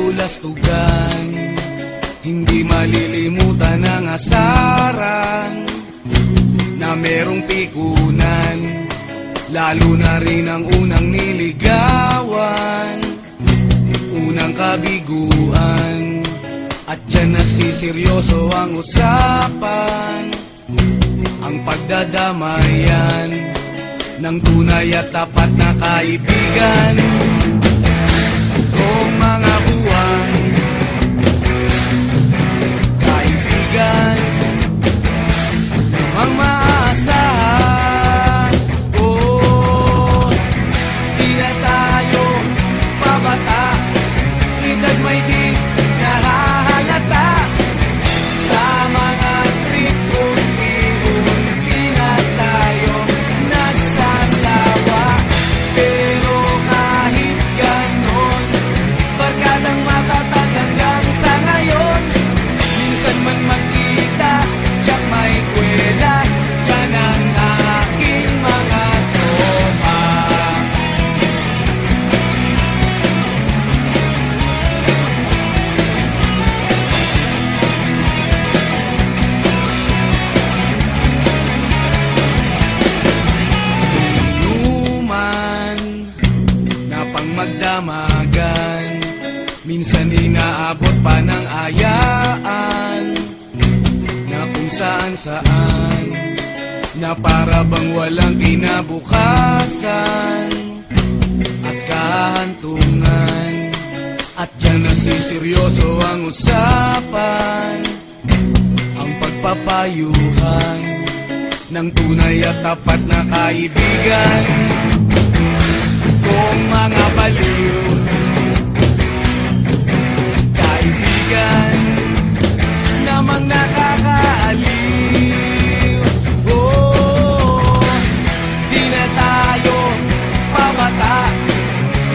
lulastugan. Hindi malilimutan ang asaran na merong pikunan, lalo na rin ang unang niligawan, unang kabiguan. At dyan nasiseryoso ang usapan, ang pagdadamayan ng tunay at tapat na kaibigan. Kung mga buwan, kaibigan namang maaasahan. Oh, di na tayo pabata, edad may di nahahalata. Sa mga trip unti-unti na tayo nagsasawa. Pero kahit ganon, barkadang matatag hanggang sa ngayon. Minsan man magkita, tiyak may kwela, yan ang aking mga tropa. Inuman na pang magdamagan, minsan inaabot pa ng ayaan, na kung saan-saan, na para bang walang kinabukasan at kahantungan. At dyan nasiseryoso ang usapan, ang pagpapayuhan ng tunay at tapat na kaibigan. Kung mga baliw, kaibigan namang nakakaaliw. Oh, di na tayo pabata,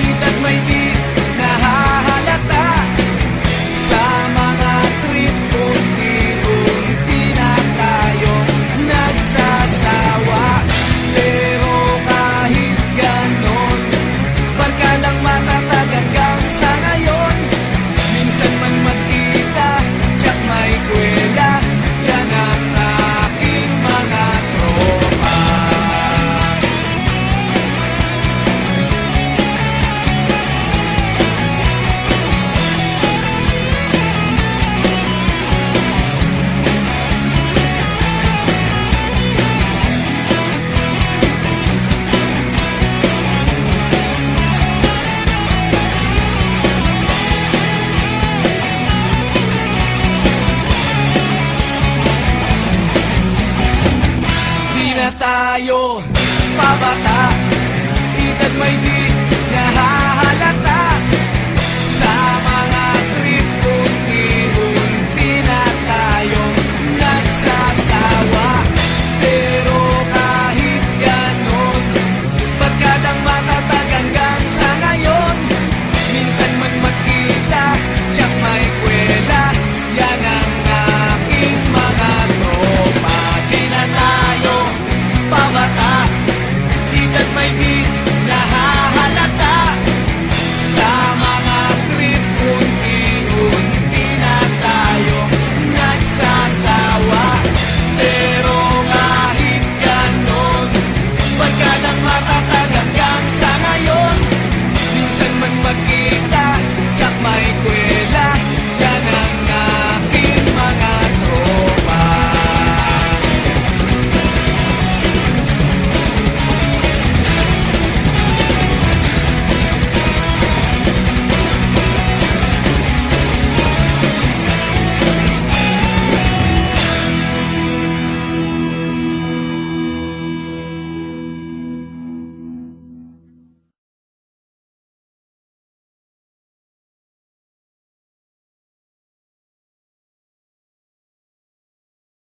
edad may di nahahalata. Sa mga trip unti-unti na tayo nagsasawa. Pero kahit ganon, barkadang matatag hanggang sa ngayon. Minsan man magkita, tiyak may kwela, yan ang aking mga tropa. Di na tayo pabata, edad may di nahahalata. Sa mga trip unti-unti na tayo nagsasawa. Pero kahit ganon, barkadang matatag hanggang sa ngayon. Minsan man magkita, tiyak may kwela, yan ang aking mga tropa. Di na tayo pabata, edad may di